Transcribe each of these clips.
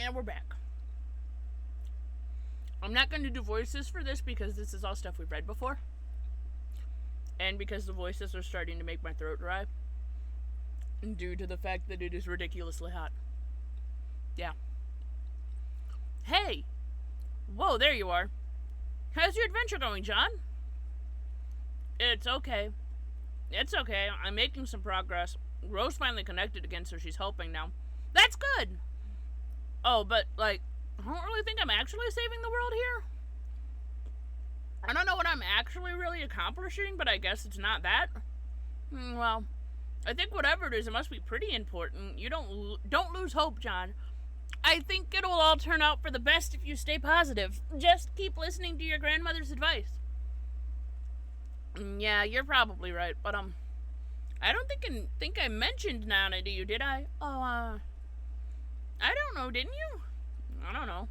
And we're back. I'm not going to do voices for this because this is all stuff we've read before. And because the voices are starting to make my throat dry. Due to the fact that it is ridiculously hot. Yeah. Hey! Whoa, there you are. How's your adventure going, John? It's okay. It's okay. I'm making some progress. Rose finally connected again, so she's helping now. That's good! Oh, but, like, I don't really think I'm actually saving the world here. I don't know what I'm actually really accomplishing, but I guess it's not that. Well, I think whatever it is, it must be pretty important. You don't lose hope, John. I think it'll all turn out for the best if you stay positive. Just keep listening to your grandmother's advice. Yeah, you're probably right, but I don't think I mentioned Nana to you, did I? Oh, I don't know, didn't you? I don't know.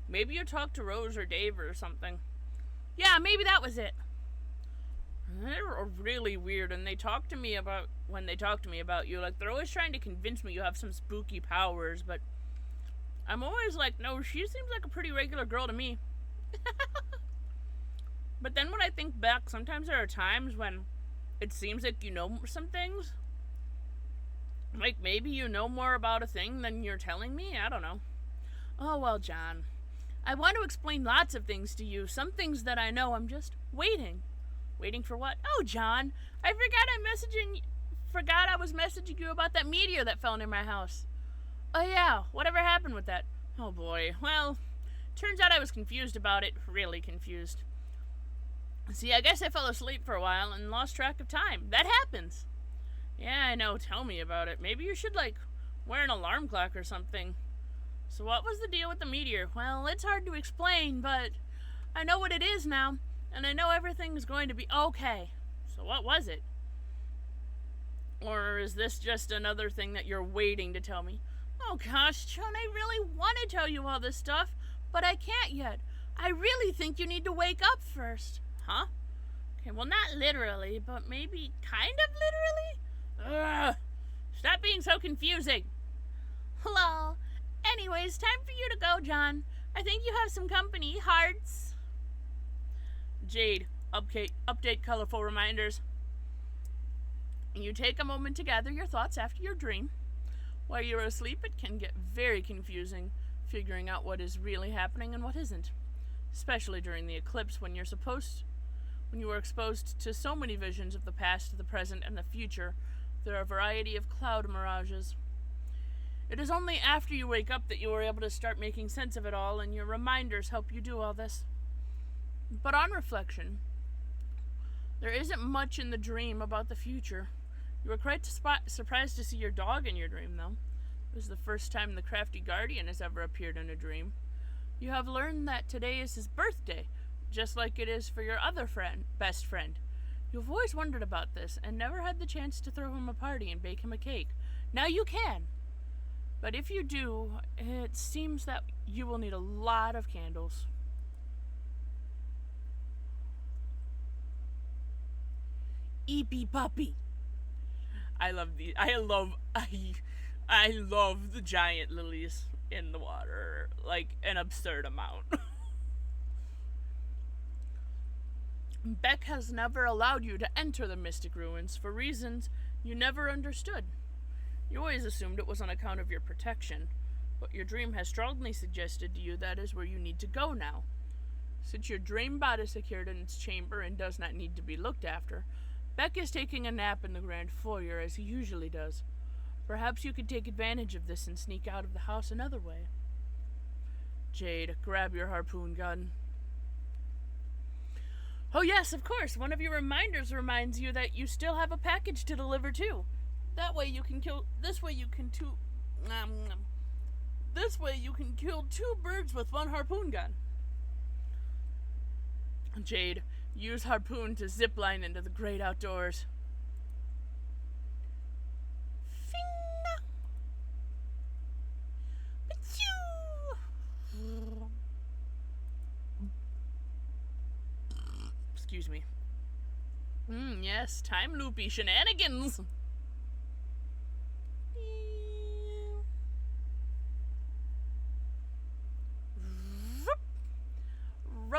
Maybe you talked to Rose or Dave or something. Yeah, maybe that was it. They were really weird, and when they talk to me about you, like, they're always trying to convince me you have some spooky powers, but I'm always like, no, she seems like a pretty regular girl to me. But then when I think back, sometimes there are times when it seems like you know some things. Like, maybe you know more about a thing than you're telling me? I don't know. Oh, well, John. I want to explain lots of things to you. Some things that I know, I'm just waiting. Waiting for what? Oh, John, I forgot I was messaging you about that meteor that fell near my house. Oh, yeah, whatever happened with that? Oh, boy. Well, turns out I was confused about it. Really confused. See, I guess I fell asleep for a while and lost track of time. That happens. Yeah, I know. Tell me about it. Maybe you should, like, wear an alarm clock or something. So what was the deal with the meteor? Well, it's hard to explain, but I know what it is now, and I know everything's going to be okay. So what was it? Or is this just another thing that you're waiting to tell me? Oh gosh, John, I really want to tell you all this stuff, but I can't yet. I really think you need to wake up first. Huh? Okay, well, not literally, but maybe kind of literally? Ugh! Stop being so confusing. Hello. Anyways, time for you to go, John. I think you have some company, hearts. Jade, update colorful reminders. You take a moment to gather your thoughts after your dream. While you're asleep, it can get very confusing, figuring out what is really happening and what isn't. Especially during the eclipse when you are exposed to so many visions of the past, the present, and the future. There are a variety of cloud mirages. It is only after you wake up that you are able to start making sense of it all, and your reminders help you do all this. But on reflection, there isn't much in the dream about the future. You were quite surprised to see your dog in your dream, though. It was the first time the crafty guardian has ever appeared in a dream. You have learned that today is his birthday, just like it is for your other best friend. You've always wondered about this, and never had the chance to throw him a party and bake him a cake. Now you can! But if you do, it seems that you will need a lot of candles. Eepy puppy. I love the giant lilies in the water, like an absurd amount. Beck has never allowed you to enter the mystic ruins for reasons you never understood. You always assumed it was on account of your protection, but your dream has strongly suggested to you that is where you need to go now. Since your dream bot is secured in its chamber and does not need to be looked after, Beck is taking a nap in the grand foyer as he usually does. Perhaps you could take advantage of this and sneak out of the house another way. Jade, grab your harpoon gun. Oh yes, of course, one of your reminders reminds you that you still have a package to deliver too. This way you can kill two birds with one harpoon gun. Jade, use harpoon to zipline into the great outdoors. Fing! Pachoo! Excuse me. Yes, time loopy shenanigans.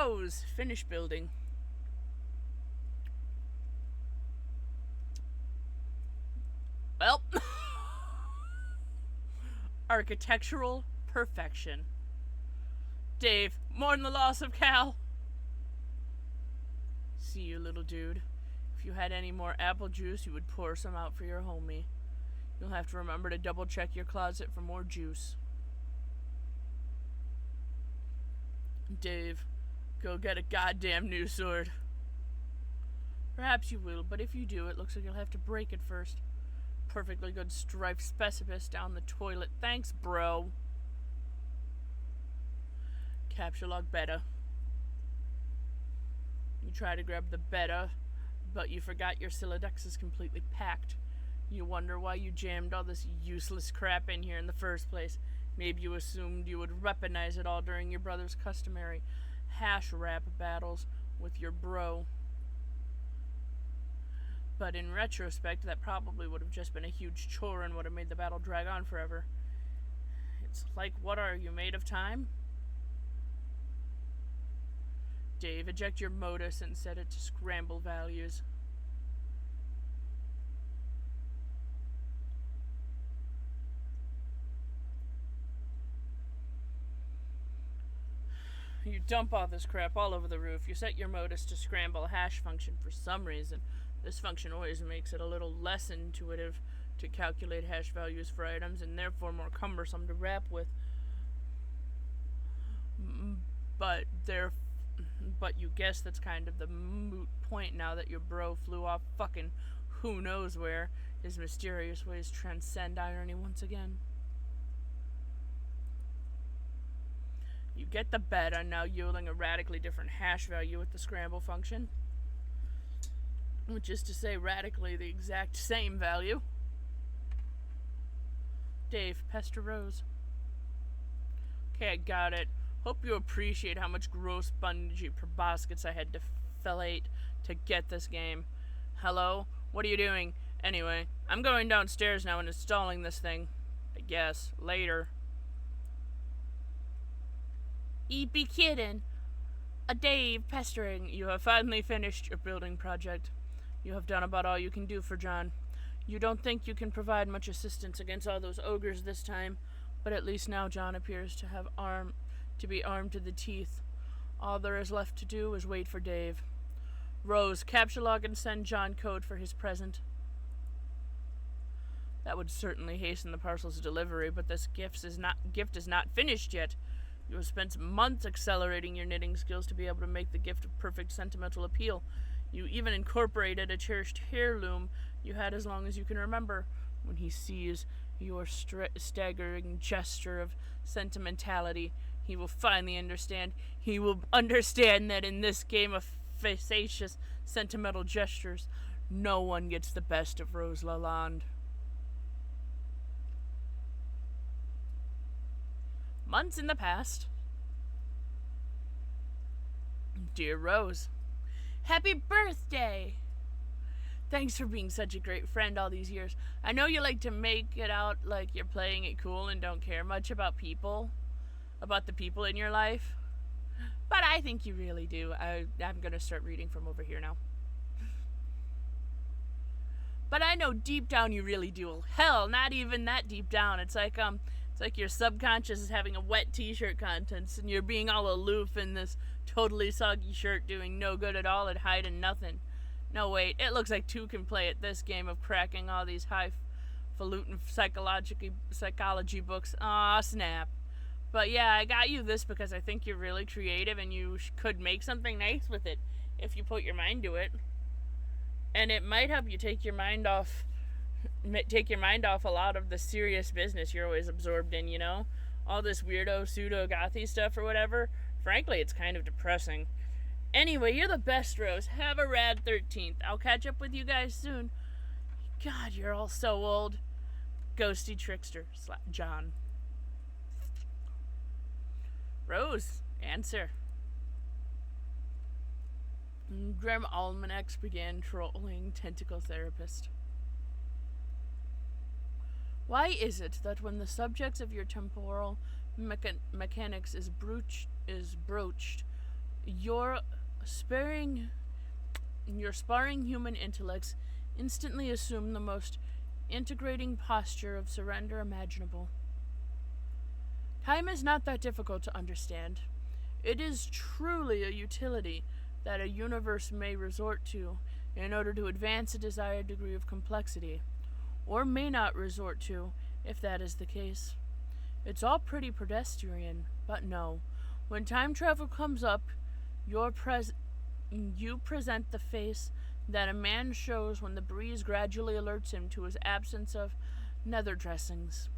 Rose, finish building. Well, architectural perfection. Dave, mourn the loss of Cal. See you, little dude. If you had any more apple juice, you would pour some out for your homie. You'll have to remember to double check your closet for more juice. Dave, go get a goddamn new sword. Perhaps you will, but if you do, it looks like you'll have to break it first. Perfectly good striped specimen down the toilet. Thanks, bro. Capture log beta. You try to grab the beta, but you forgot your Silodex is completely packed. You wonder why you jammed all this useless crap in here in the first place. Maybe you assumed you would weaponize it all during your brother's customary hash rap battles with your bro. But in retrospect, that probably would have just been a huge chore and would have made the battle drag on forever. It's like, what are you, made of time? Dave, eject your modus and set it to scramble values. You dump all this crap all over the roof. You set your modus to scramble hash function for some reason. This function always makes it a little less intuitive to calculate hash values for items and therefore more cumbersome to wrap with. But you guess that's kind of the moot point now that your bro flew off fucking who knows where. His mysterious ways transcend irony once again. You get the beta, now yielding a radically different hash value with the scramble function. Which is to say, radically the exact same value. Dave, pester Rose. Okay, I got it. Hope you appreciate how much gross bungee proboscites I had to fellate to get this game. Hello? What are you doing? Anyway, I'm going downstairs now and installing this thing. I guess. Later. Eat be kiddin'. A Dave pestering. You have finally finished your building project. You have done about all you can do for John. You don't think you can provide much assistance against all those ogres this time, but at least now John appears to have be armed to the teeth. All there is left to do is wait for Dave. Rose, capture log and send John code for his present. That would certainly hasten the parcel's delivery, but this gift is not finished yet. You have spent months accelerating your knitting skills to be able to make the gift of perfect sentimental appeal. You even incorporated a cherished heirloom you had as long as you can remember. When he sees your staggering gesture of sentimentality, he will finally understand. He will understand that in this game of facetious, sentimental gestures, no one gets the best of Rose Lalonde. Months in the past. Dear Rose, happy birthday! Thanks for being such a great friend all these years. I know you like to make it out like you're playing it cool and don't care much about the people in your life. But I think you really do. I'm going to start reading from over here now. But I know deep down you really do. Hell, not even that deep down. It's like your subconscious is having a wet t-shirt contest and you're being all aloof in this totally soggy shirt doing no good at all and hiding nothing. No, wait, it looks like two can play at this game of cracking all these highfalutin psychology books. Aw, snap. But yeah, I got you this because I think you're really creative and you could make something nice with it if you put your mind to it. And it might help you take your mind off a lot of the serious business you're always absorbed in, you know? All this weirdo pseudo-gothy stuff or whatever. Frankly, it's kind of depressing. Anyway, you're the best, Rose. Have a rad 13th. I'll catch up with you guys soon. God, you're all so old. Ghosty trickster. John. Rose, answer. Grim Almanacs began trolling Tentacle Therapist. Why is it that when the subjects of your temporal mechanics is broached, Your sparing your sparring human intellects instantly assume the most integrating posture of surrender imaginable. Time is not that difficult to understand. It is truly a utility that a universe may resort to in order to advance a desired degree of complexity, or may not resort to if that is the case. It's all pretty pedestrian, but no. When time travel comes up, you present the face that a man shows when the breeze gradually alerts him to his absence of nether dressings.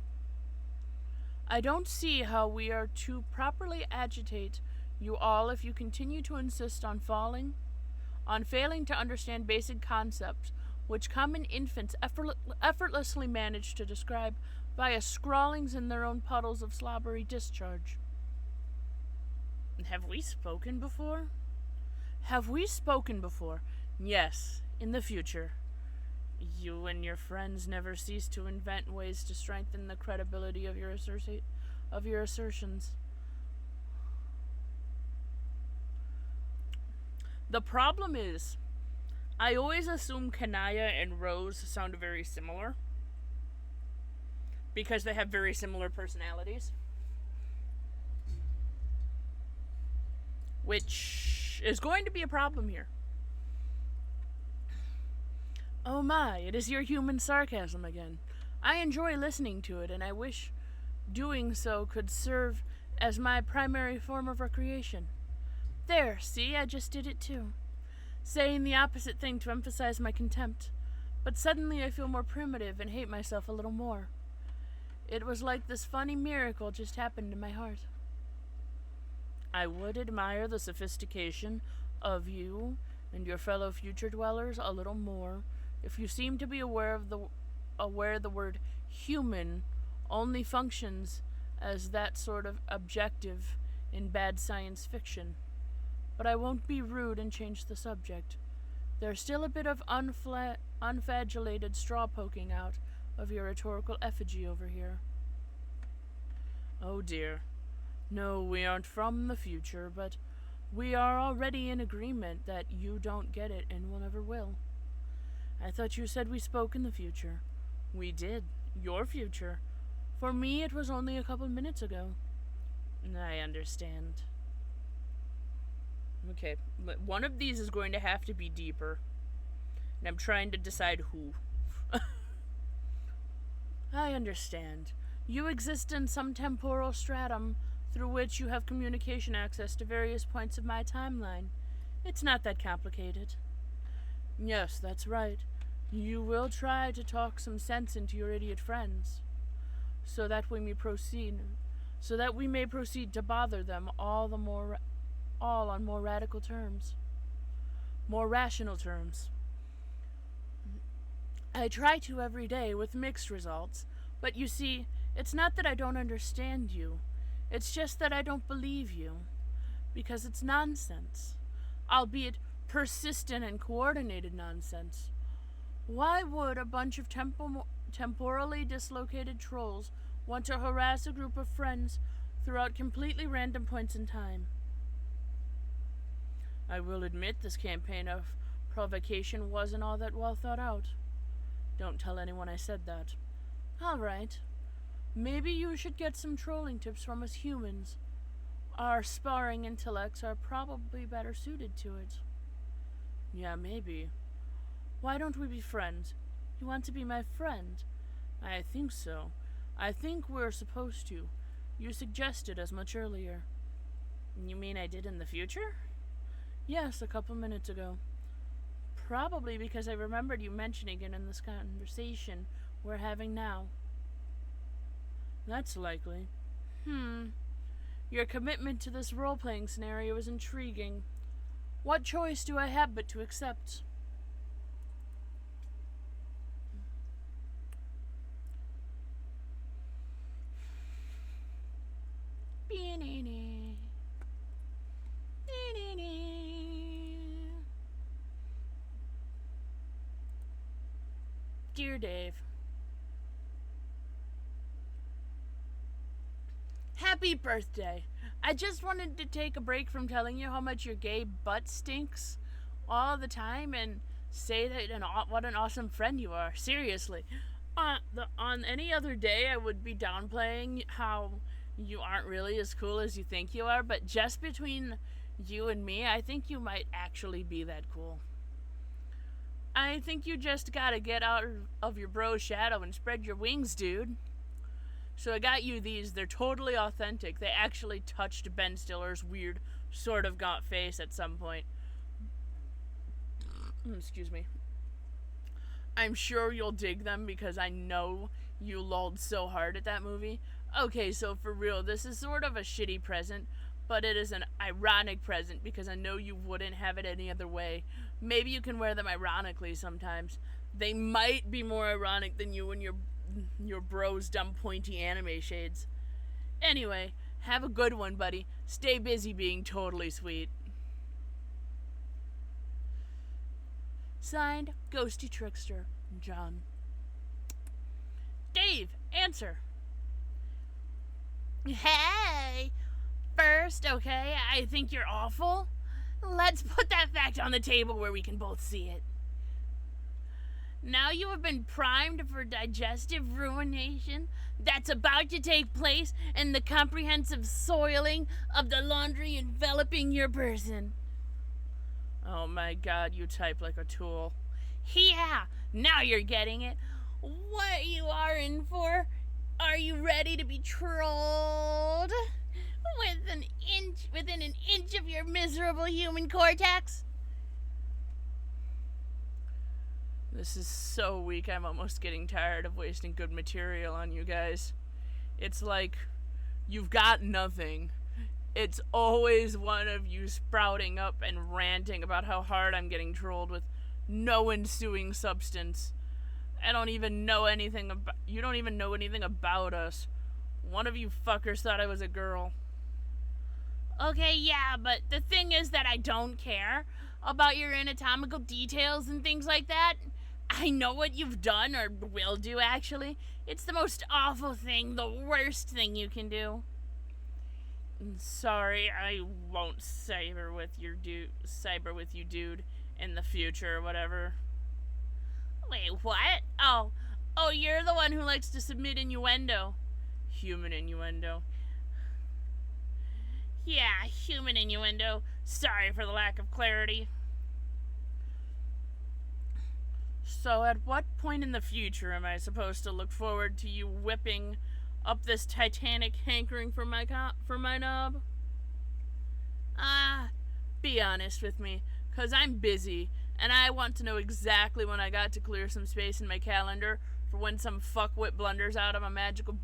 I don't see how we are to properly agitate you all if you continue to insist on failing to understand basic concepts which common infants effortlessly manage to describe via scrawlings in their own puddles of slobbery discharge. Have we spoken before? Have we spoken before? Yes, in the future. You and your friends never cease to invent ways to strengthen the credibility of your assertions. The problem is, I always assume Kanaya and Rose sound very similar because they have very similar personalities, which is going to be a problem here. Oh my, it is your human sarcasm again. I enjoy listening to it, and I wish doing so could serve as my primary form of recreation. There, see, I just did it too. Saying the opposite thing to emphasize my contempt. But suddenly I feel more primitive and hate myself a little more. It was like this funny miracle just happened in my heart. I would admire the sophistication of you and your fellow future dwellers a little more if you seem to be aware the word human only functions as that sort of objective in bad science fiction. But I won't be rude and change the subject. There's still a bit of unflagellated straw poking out of your rhetorical effigy over here. Oh dear. No, we aren't from the future, but we are already in agreement that you don't get it and will never will. I thought you said we spoke in the future. We did. Your future. For me, it was only a couple minutes ago. I understand. Okay, one of these is going to have to be deeper. And I'm trying to decide who. I understand. You exist in some temporal stratum through which you have communication access to various points of my timeline. It's not that complicated. Yes, that's right. You will try to talk some sense into your idiot friends, so that we may proceed to bother them all on more radical terms, more rational terms. I try to every day with mixed results, but you see, it's not that I don't understand you. It's just that I don't believe you, because it's nonsense, albeit persistent and coordinated nonsense. Why would a bunch of temporally dislocated trolls want to harass a group of friends throughout completely random points in time? I will admit this campaign of provocation wasn't all that well thought out. Don't tell anyone I said that. All right. Maybe you should get some trolling tips from us humans. Our sparring intellects are probably better suited to it. Yeah, maybe. Why don't we be friends? You want to be my friend? I think so. I think we're supposed to. You suggested as much earlier. You mean I did in the future? Yes, a couple minutes ago. Probably because I remembered you mentioning it in this conversation we're having now. That's likely. Your commitment to this role-playing scenario is intriguing. What choice do I have but to accept? Dear Dave, happy birthday! I just wanted to take a break from telling you how much your gay butt stinks all the time and say that what an awesome friend you are. Seriously. On any other day, I would be downplaying how you aren't really as cool as you think you are, but just between you and me, I think you might actually be that cool. I think you just gotta get out of your bro's shadow and spread your wings, dude. So I got you these. They're totally authentic. They actually touched Ben Stiller's weird, sort of gaunt face at some point. Excuse me. I'm sure you'll dig them because I know you lulled so hard at that movie. Okay, so for real, this is sort of a shitty present, but it is an ironic present because I know you wouldn't have it any other way. Maybe you can wear them ironically sometimes. They might be more ironic than you and your bro's dumb pointy anime shades. Anyway, have a good one, buddy. Stay busy being totally sweet. Signed, Ghosty Trickster, John. Dave, answer. Hey! First, okay, I think you're awful. Let's put that fact on the table where we can both see it. Now you have been primed for digestive ruination that's about to take place in the comprehensive soiling of the laundry enveloping your person. Oh my god, you type like a tool. Yeah, now you're getting it. What you are in for? Are you ready to be trolled? Within an inch of your miserable human cortex? This is so weak, I'm almost getting tired of wasting good material on you guys. It's like, you've got nothing. It's always one of you sprouting up and ranting about how hard I'm getting trolled with no ensuing substance. I don't even know anything about... You don't even know anything about us. One of you fuckers thought I was a girl. Okay, yeah, but the thing is that I don't care about your anatomical details and things like that. I know what you've done, or will do, actually. It's the most awful thing, the worst thing you can do. Sorry, I won't cyber with you, dude, in the future or whatever. Wait, what? Oh, you're the one who likes to submit innuendo. Human innuendo. Yeah, human innuendo. Sorry for the lack of clarity. So at what point in the future am I supposed to look forward to you whipping up this titanic hankering for my knob? Be honest with me, 'cause I'm busy, and I want to know exactly when I got to clear some space in my calendar for when some fuckwit blunders out of a magical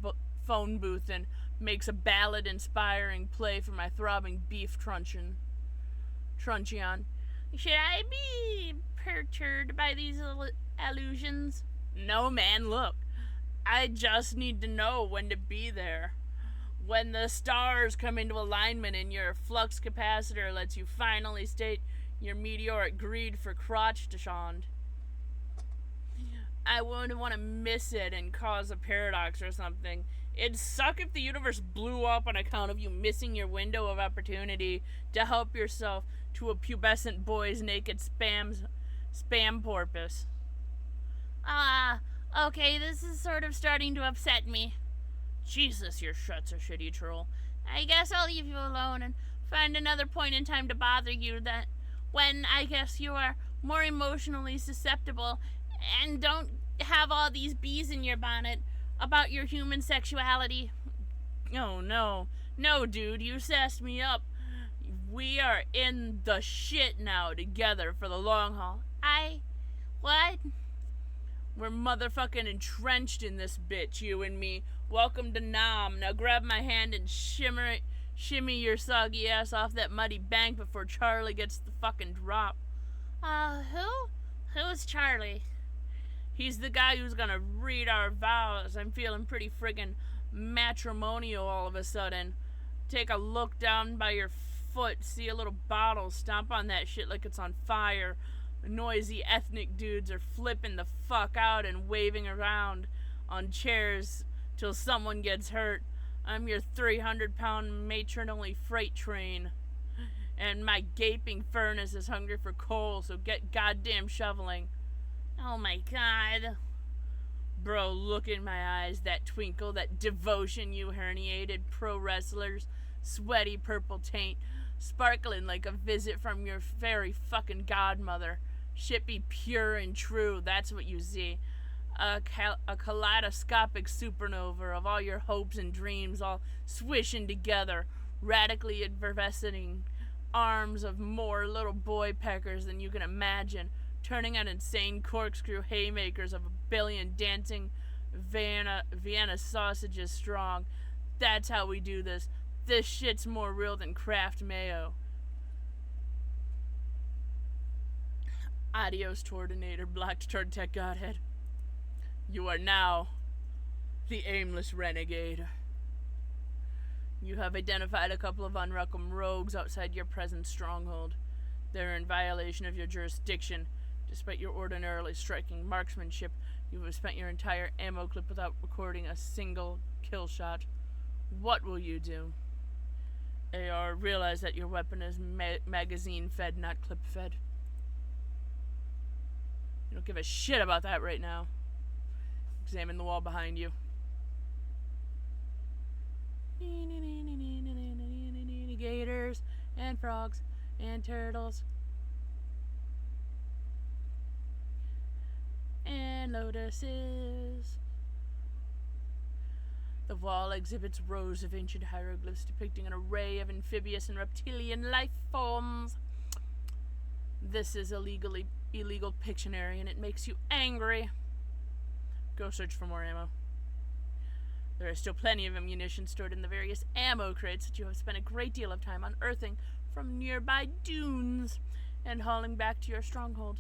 phone booth and makes a ballad-inspiring play for my throbbing beef truncheon. Should I be perturbed by these allusions? No, man, look. I just need to know when to be there. When the stars come into alignment and your flux capacitor lets you finally state your meteoric greed for crotch dachshund. I wouldn't want to miss it and cause a paradox or something. It'd suck if the universe blew up on account of you missing your window of opportunity to help yourself to a pubescent boy's naked spam porpoise. Okay, this is sort of starting to upset me. Jesus, your shuts are shitty, troll. I guess I'll leave you alone and find another point in time to bother you that when I guess you are more emotionally susceptible and don't have all these bees in your bonnet about your human sexuality. Oh, no. No, dude, you sassed me up. We are in the shit now together for the long haul. What? We're motherfucking entrenched in this bitch, you and me. Welcome to Nam. Now grab my hand and shimmy your soggy ass off that muddy bank before Charlie gets the fucking drop. Who? Who's Charlie? He's the guy who's gonna read our vows. I'm feeling pretty friggin' matrimonial all of a sudden. Take a look down by your foot, see a little bottle, stomp on that shit like it's on fire. Noisy ethnic dudes are flipping the fuck out and waving around on chairs till someone gets hurt. I'm your 300-pound matronly freight train. And my gaping furnace is hungry for coal, so get goddamn shoveling. Oh my god. Bro, look in my eyes, that twinkle, that devotion, you herniated pro wrestlers. Sweaty purple taint, sparkling like a visit from your fairy fucking godmother. Shit be pure and true, that's what you see. A kaleidoscopic supernova of all your hopes and dreams all swishing together, radically effervescing arms of more little boy peckers than you can imagine, turning out insane corkscrew haymakers of a billion dancing Vienna sausages strong. That's how we do this. This shit's more real than Kraft mayo. Adios, Tordinator, Black Turd Tech Godhead. You are now the aimless renegade. You have identified a couple of unwelcome rogues outside your present stronghold. They're in violation of your jurisdiction. Despite your ordinarily striking marksmanship, you have spent your entire ammo clip without recording a single kill shot. What will you do? AR, realize that your weapon is magazine fed, not clip fed. You don't give a shit about that right now. Examine the wall behind you. Gators and frogs and turtles and lotuses. The wall exhibits rows of ancient hieroglyphs depicting an array of amphibious and reptilian life forms. This is illegal Pictionary, and it makes you angry. Go search for more ammo. There is still plenty of ammunition stored in the various ammo crates that you have spent a great deal of time unearthing from nearby dunes and hauling back to your stronghold.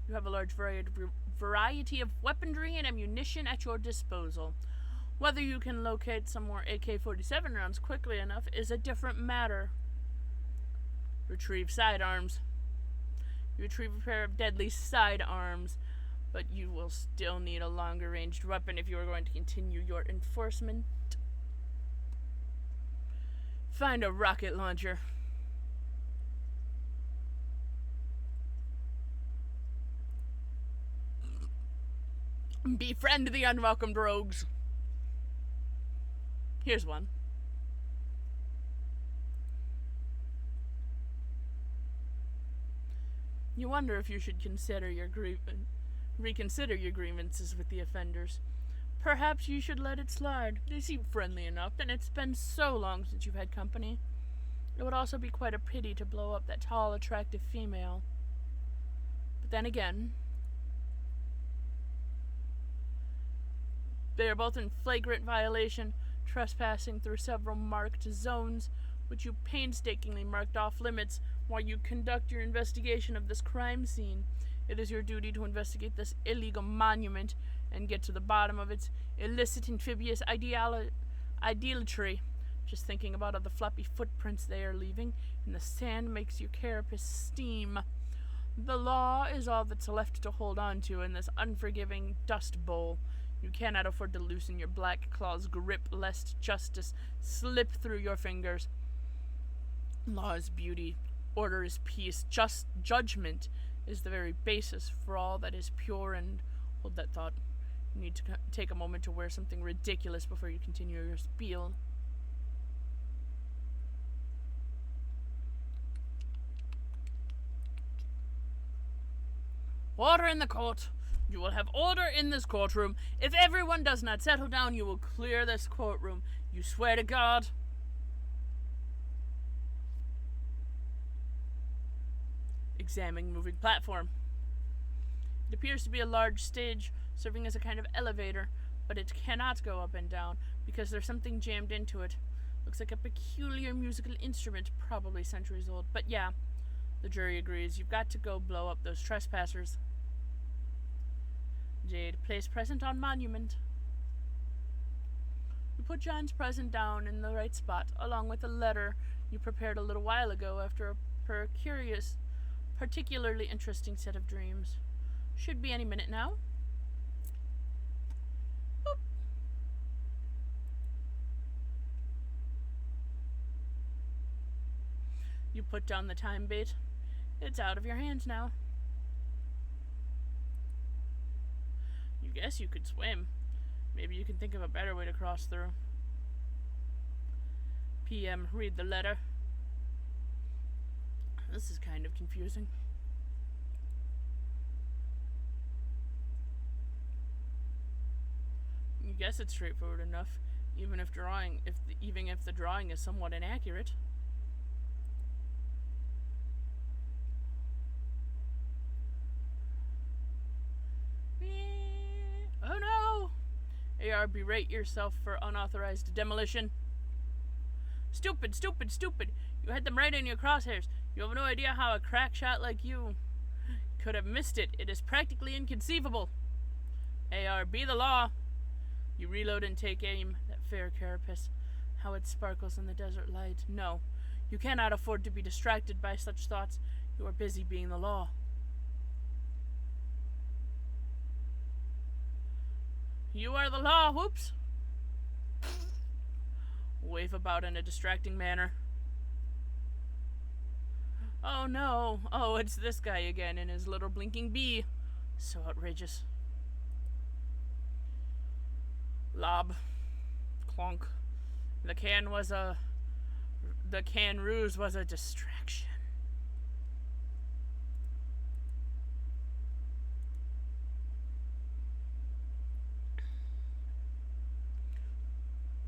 You have a large variety of weaponry and ammunition at your disposal. Whether you can locate some more AK-47 rounds quickly enough is a different matter. Retrieve sidearms. You retrieve a pair of deadly sidearms, but you will still need a longer ranged weapon if you are going to continue your enforcement. Find a rocket launcher. Befriend the unwelcomed rogues. Here's one. You wonder if you should reconsider your grievances with the offenders. Perhaps you should let it slide. They seem friendly enough, and it's been so long since you've had company. It would also be quite a pity to blow up that tall, attractive female. But then again, they are both in flagrant violation, trespassing through several marked zones, which you painstakingly marked off limits while you conduct your investigation of this crime scene. It is your duty to investigate this illegal monument and get to the bottom of its illicit amphibious idolatry. Just thinking about all the floppy footprints they are leaving in the sand makes your carapace steam. The law is all that's left to hold on to in this unforgiving dust bowl. You cannot afford to loosen your black claw's grip lest justice slip through your fingers. Law is beauty, order is peace, just judgment is the very basis for all that is pure. And hold that thought. You need to take a moment to wear something ridiculous before you continue your spiel. Order in the court. You will have order in this courtroom. If everyone does not settle down, you will clear this courtroom. You swear to God? Examining moving platform. It appears to be a large stage serving as a kind of elevator, but it cannot go up and down because there's something jammed into it. Looks like a peculiar musical instrument, probably centuries old. But yeah, the jury agrees. You've got to go blow up those trespassers. Jade, place present on monument. You put John's present down in the right spot, along with a letter you prepared a little while ago after a particularly interesting set of dreams. Should be any minute now. Boop. You put down the time bait. It's out of your hands now. You guess you could swim. Maybe you can think of a better way to cross through. PM, read the letter. This is kind of confusing. You guess it's straightforward enough, even if the drawing is somewhat inaccurate. Oh no! AR, berate yourself for unauthorized demolition. Stupid, stupid, stupid! You had them right in your crosshairs. You have no idea how a crack shot like you could have missed it. It is practically inconceivable. AR, be the law. You reload and take aim. That fair carapace, how it sparkles in the desert light. No, you cannot afford to be distracted by such thoughts. You are busy being the law. You are the law, whoops! Wave about in a distracting manner. Oh no, oh, it's this guy again in his little blinking bee. So outrageous. Lob. Clonk. The can ruse was a distraction.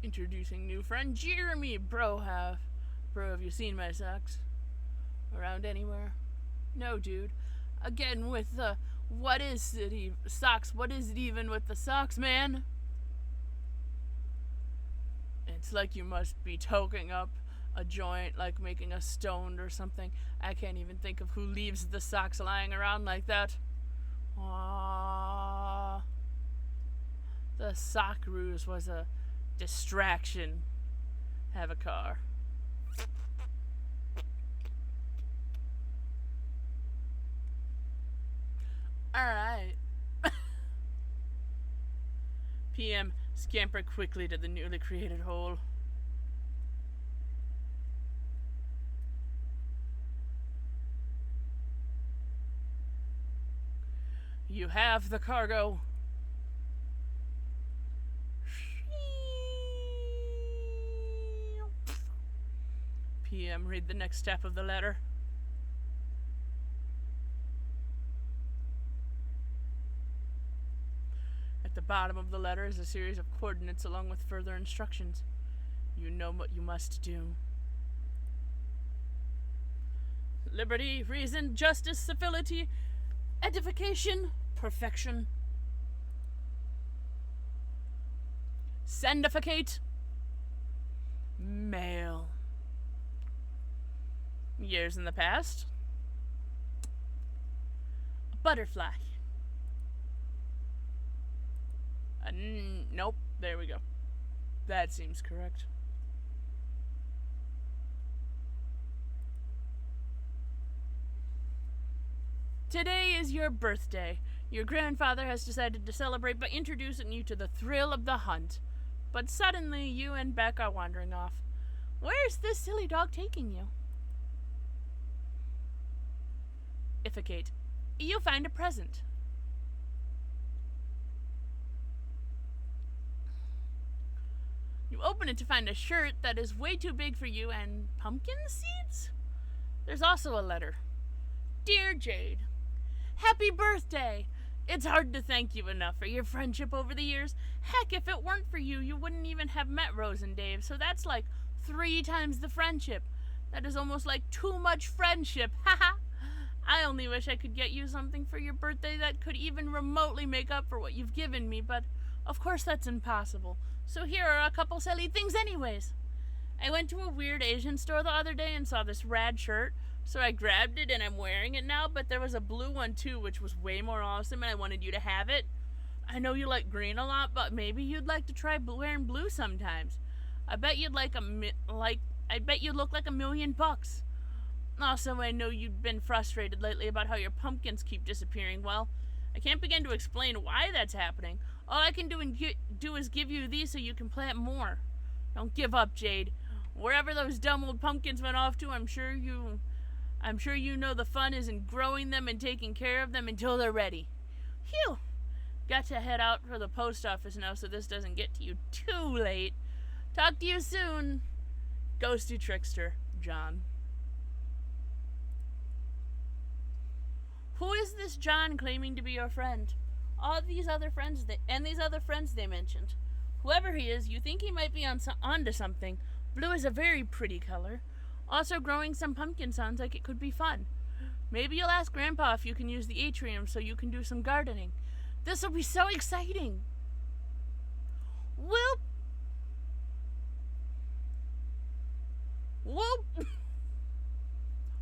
Introducing new friend Jeremy. Bro, have you seen my socks around anywhere? No, dude. Again with the what is it socks? What is it even with the socks, man? It's like you must be toking up a joint, like making a stoned or something. I can't even think of who leaves the socks lying around like that. Aww. The sock ruse was a distraction. Have a car. Alright. PM, scamper quickly to the newly created hole. You have the cargo. PM, read the next step of the letter. At the bottom of the letter is a series of coordinates along with further instructions. You know what you must do. Liberty, reason, justice, civility, edification, perfection. Sendificate. Male. Years in the past. A butterfly. Nope. There we go. That seems correct. Today is your birthday. Your grandfather has decided to celebrate by introducing you to the thrill of the hunt. But suddenly, you and Beck are wandering off. Where's this silly dog taking you? Ificate. You find a present. You open it to find a shirt that is way too big for you and pumpkin seeds? There's also a letter. Dear Jade, happy birthday! It's hard to thank you enough for your friendship over the years. Heck, if it weren't for you, you wouldn't even have met Rose and Dave, so that's like 3 times the friendship. That is almost like too much friendship, haha! I only wish I could get you something for your birthday that could even remotely make up for what you've given me, but of course that's impossible. So here are a couple silly things anyways. I went to a weird Asian store the other day and saw this rad shirt, so I grabbed it and I'm wearing it now, but there was a blue one too, which was way more awesome and I wanted you to have it. I know you like green a lot, but maybe you'd like to try wearing blue sometimes. I bet you'd I bet you'd look like $1 million. Also, I know you've been frustrated lately about how your pumpkins keep disappearing. Well, I can't begin to explain why that's happening. All I can do is give you these so you can plant more. Don't give up, Jade. Wherever those dumb old pumpkins went off to, I'm sure you know the fun is in growing them and taking care of them until they're ready. Phew! Got to head out for the post office now so this doesn't get to you too late. Talk to you soon. Ghosty trickster, John. Who is this John claiming to be your friend? All these other friends they mentioned. Whoever he is, you think he might be onto something. Blue is a very pretty color. Also, growing some pumpkin sounds like it could be fun. Maybe you'll ask Grandpa if you can use the atrium so you can do some gardening. This will be so exciting. Whoop! Whoop!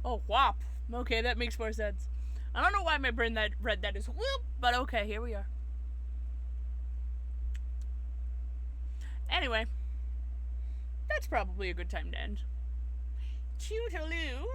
Oh, whop. Okay, that makes more sense. I don't know why my brain read that as whoop, but okay, here we are. Anyway, that's probably a good time to end. Toodaloo.